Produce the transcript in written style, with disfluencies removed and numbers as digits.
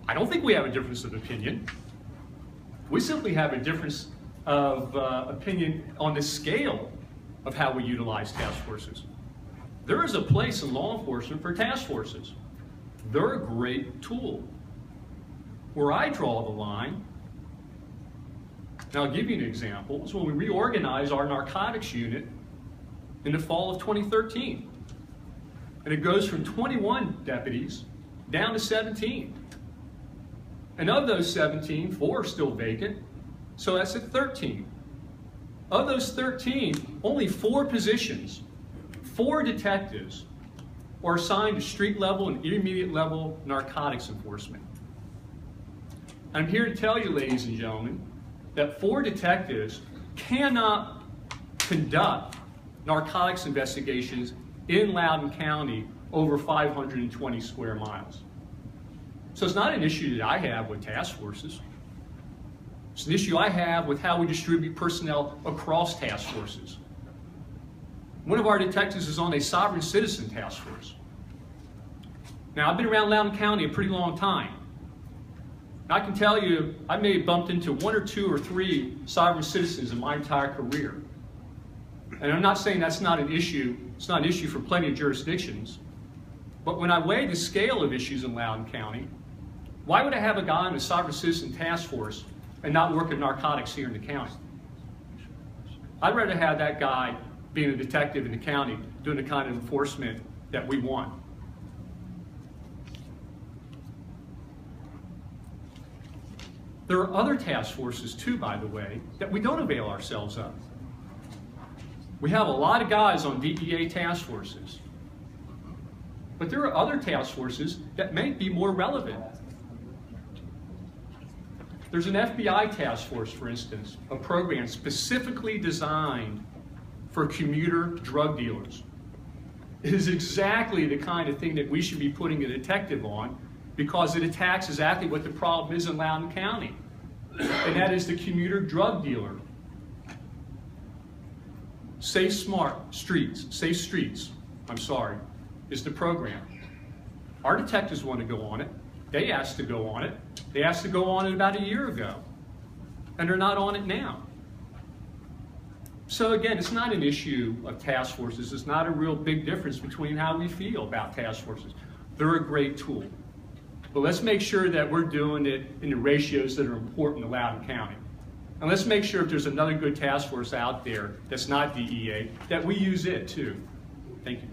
I don't think we have a difference of opinion. We simply have a difference of opinion on the scale of how we utilize task forces. There is a place in law enforcement for task forces. They're a great tool. Where I draw the line, and I'll give you an example, is when we reorganized our narcotics unit in the fall of 2013. And it goes from 21 deputies down to 17. And of those 17, 4 are still vacant, so that's at 13. Of those 13, only 4 positions, 4 detectives, are assigned to street level and intermediate level narcotics enforcement. I'm here to tell you, ladies and gentlemen, that 4 detectives cannot conduct narcotics investigations in Loudoun County over 520 square miles. So it's not an issue that I have with task forces. It's an issue I have with how we distribute personnel across task forces. One of our detectives is on a sovereign citizen task force. Now, I've been around Loudoun County a pretty long time. I can tell you, I may have bumped into 1 or 2 or 3 sovereign citizens in my entire career. And I'm not saying that's not an issue. It's not an issue for plenty of jurisdictions. But when I weigh the scale of issues in Loudoun County, why would I have a guy on a sovereign citizen task force and not work in narcotics here in the county? I'd rather have that guy being a detective in the county doing the kind of enforcement that we want. There are other task forces too, by the way, that we don't avail ourselves of. We have a lot of guys on DEA task forces, but there are other task forces that may be more relevant. There's an FBI task force, for instance, a program specifically designed for commuter drug dealers. It is exactly the kind of thing that we should be putting a detective on, because it attacks exactly what the problem is in Loudoun County, and that is the commuter drug dealer. Safe Streets, is the program. Our detectives want to go on it. They asked to go on it. They asked to go on it about a year ago, and they're not on it now. So again, it's not an issue of task forces. It's not a real big difference between how we feel about task forces. They're a great tool. But let's make sure that we're doing it in the ratios that are important to Loudoun County. And let's make sure if there's another good task force out there that's not DEA, that we use it too. Thank you.